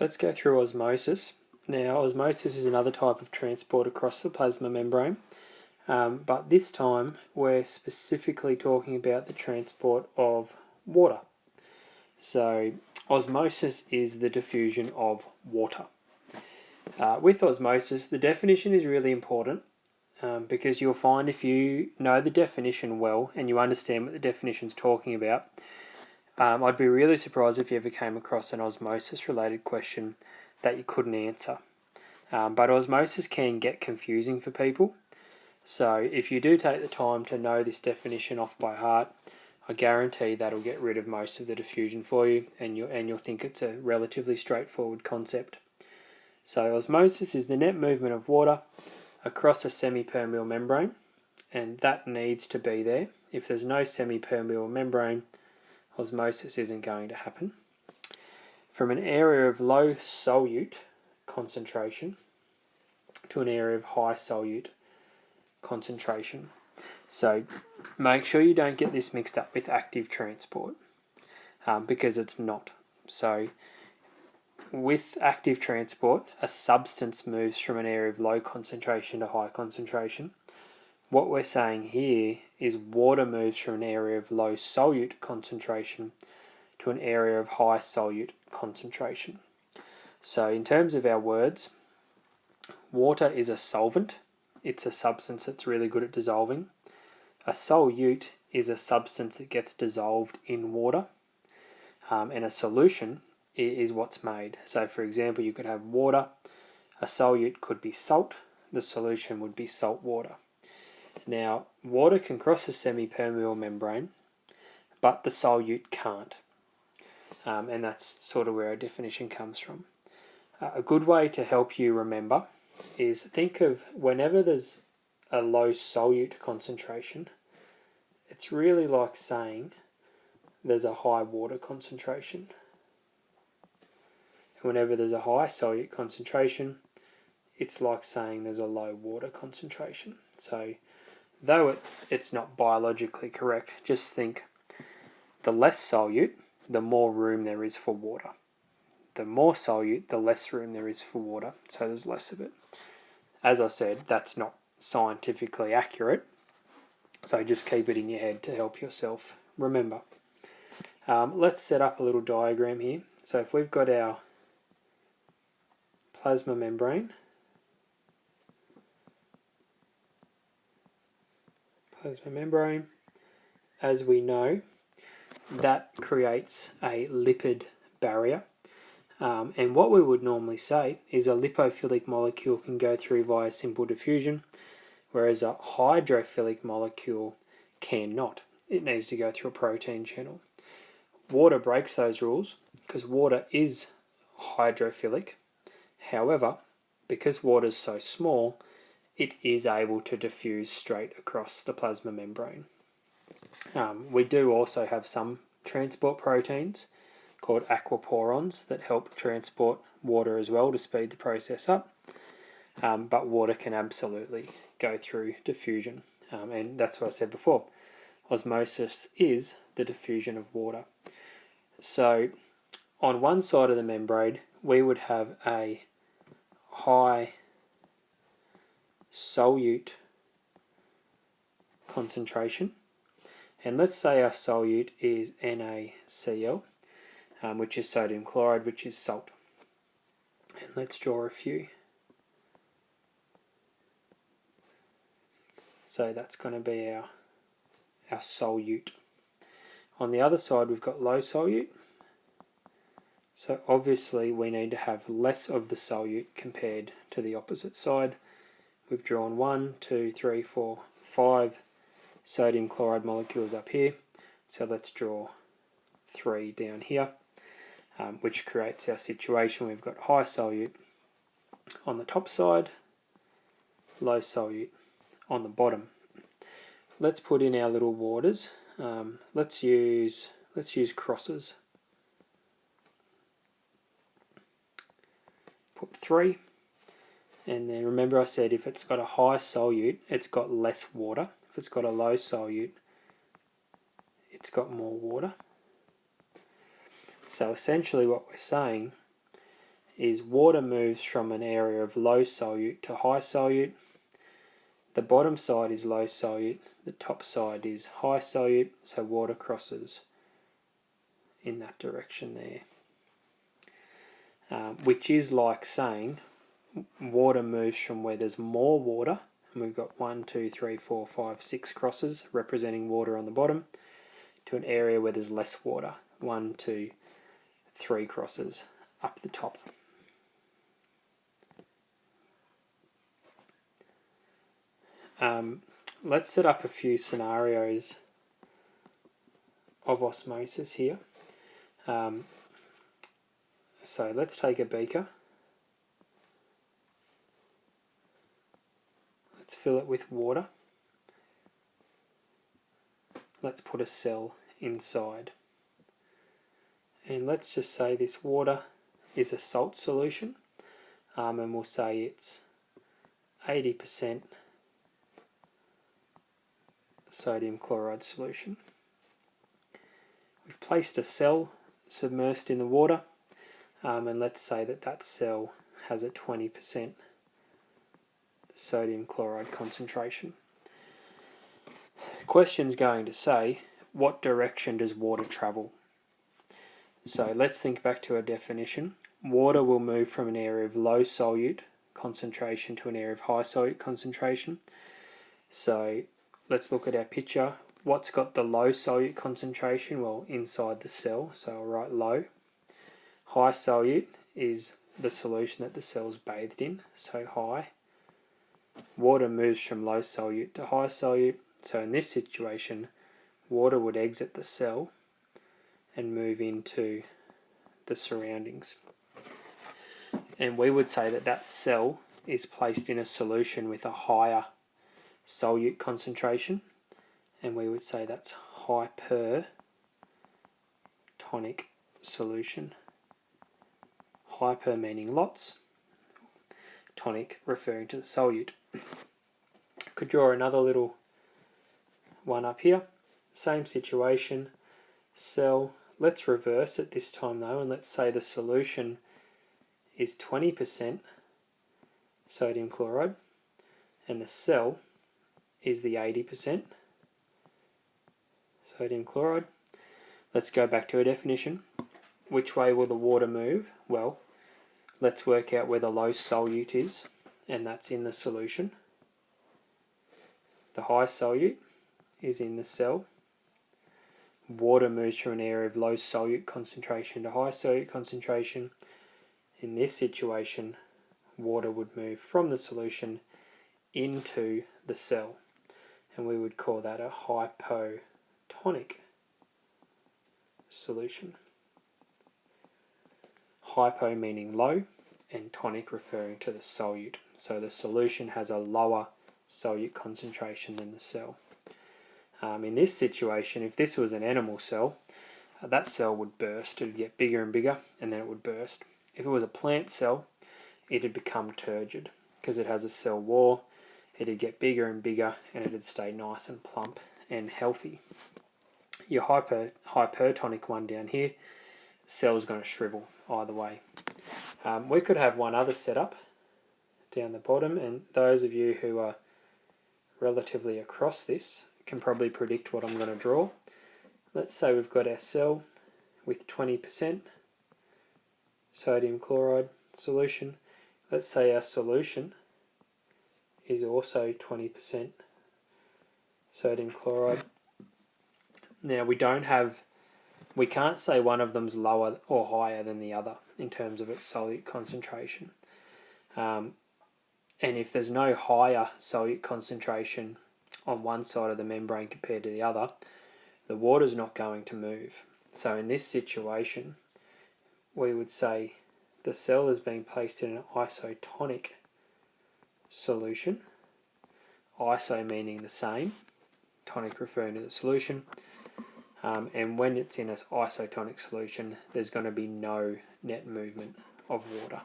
let's go through osmosis. Now, osmosis is another type of transport across the plasma membrane, but this time we're specifically talking about the transport of water. So, osmosis is the diffusion of water. With osmosis, the definition is really important because you'll find if you know the definition well and you understand what the definition is talking about, I'd be really surprised if you ever came across an osmosis related question that you couldn't answer. But osmosis can get confusing for people. So if you do take the time to know this definition off by heart, I guarantee that'll get rid of most of the diffusion for you, and you'll think it's a relatively straightforward concept. So osmosis is the net movement of water across a semi-permeable membrane, and that needs to be there. If there's no semi-permeable membrane, osmosis isn't going to happen. From an area of low solute concentration to an area of high solute concentration. So make sure you don't get this mixed up with active transport because it's not. So with active transport, a substance moves from an area of low concentration to high concentration. What we're saying here is water moves from an area of low solute concentration to an area of high solute concentration. So in terms of our words, water is a solvent. It's a substance that's really good at dissolving. A solute is a substance that gets dissolved in water, and a solution is what's made. So for example, you could have water, a solute could be salt, the solution would be salt water. Now, water can cross a semi-permeable membrane, but the solute can't. And that's sort of where our definition comes from. A good way to help you remember is think of whenever there's a low solute concentration, it's really like saying there's a high water concentration. And whenever there's a high solute concentration, it's like saying there's a low water concentration. So though it's not biologically correct, just think the less solute, the more room there is for water. The more solute, the less room there is for water, so there's less of it. As I said, that's not scientifically accurate, so just keep it in your head to help yourself remember. Let's set up a little diagram here. So if we've got our plasma membrane, as we know, that creates a lipid barrier. And what we would normally say is a lipophilic molecule can go through via simple diffusion, whereas a hydrophilic molecule cannot. It needs to go through a protein channel. Water breaks those rules because water is hydrophilic. However, because water is so small, it is able to diffuse straight across the plasma membrane. We do also have some transport proteins called aquaporons that help transport water as well to speed the process up. But water can absolutely go through diffusion. And that's what I said before. Osmosis is the diffusion of water. So on one side of the membrane, we would have a high solute concentration. And let's say our solute is NaCl, which is sodium chloride, which is salt. And let's draw a few. So that's going to be our solute. On the other side, we've got low solute. So obviously we need to have less of the solute compared to the opposite side. We've drawn 1, 2, 3, 4, 5 sodium chloride molecules up here. So let's draw 3 down here, which creates our situation. We've got high solute on the top side, low solute on the bottom. Let's put in our little waters. Let's use crosses. Put 3, and then remember I said if it's got a high solute, it's got less water. If it's got a low solute, it's got more water. So essentially what we're saying is water moves from an area of low solute to high solute. The bottom side is low solute, the top side is high solute, so water crosses in that direction there. Which is like saying water moves from where there's more water, and we've got 1, 2, 3, 4, 5, 6 crosses representing water on the bottom, to an area where there's less water, 1, 2, 3 crosses up the top. Let's set up a few scenarios of osmosis here. So let's take a beaker. Let's fill it with water. Let's put a cell inside. And let's just say this water is a salt solution, and we'll say it's 80% sodium chloride solution. We've placed a cell submersed in the water, and let's say that that cell has a 20% sodium chloride concentration. The question's going to say, what direction does water travel? So let's think back to our definition. Water will move from an area of low solute concentration to an area of high solute concentration. So let's look at our picture. What's got the low solute concentration? Well, inside the cell, so I'll write low. High solute is the solution that the cell's bathed in, so high. Water moves from low solute to high solute, so in this situation, water would exit the cell and move into the surroundings. And we would say that that cell is placed in a solution with a higher solute concentration, and we would say that's hypertonic solution. Hyper meaning lots, tonic referring to the solute. Could draw another little one up here. Same situation, cell. Let's reverse it this time though, and let's say the solution is 20% sodium chloride and the cell is the 80% sodium chloride. Let's go back to our definition. Which way will the water move? Well, let's work out where the low solute is, and that's in the solution. The high solute is in the cell. Water moves from an area of low solute concentration to high solute concentration. In this situation, water would move from the solution into the cell, and we would call that a hypotonic solution. Hypo meaning low, and tonic referring to the solute. So the solution has a lower solute concentration than the cell. In this situation, if this was an animal cell, that cell would burst. It would get bigger and bigger, and then it would burst. If it was a plant cell, it would become turgid because it has a cell wall. It would get bigger and bigger, and it would stay nice and plump and healthy. Your hypertonic one down here, cell's going to shrivel either way. We could have one other setup down the bottom, and those of you who are relatively across this can probably predict what I'm going to draw. Let's say we've got our cell with 20% sodium chloride solution. Let's say our solution is also 20% sodium chloride. Now we can't say one of them's lower or higher than the other in terms of its solute concentration. And if there's no higher solute concentration on one side of the membrane compared to the other, the water's not going to move. So in this situation, we would say the cell is being placed in an isotonic solution. Iso meaning the same, tonic referring to the solution. And when it's in an isotonic solution, there's going to be no net movement of water.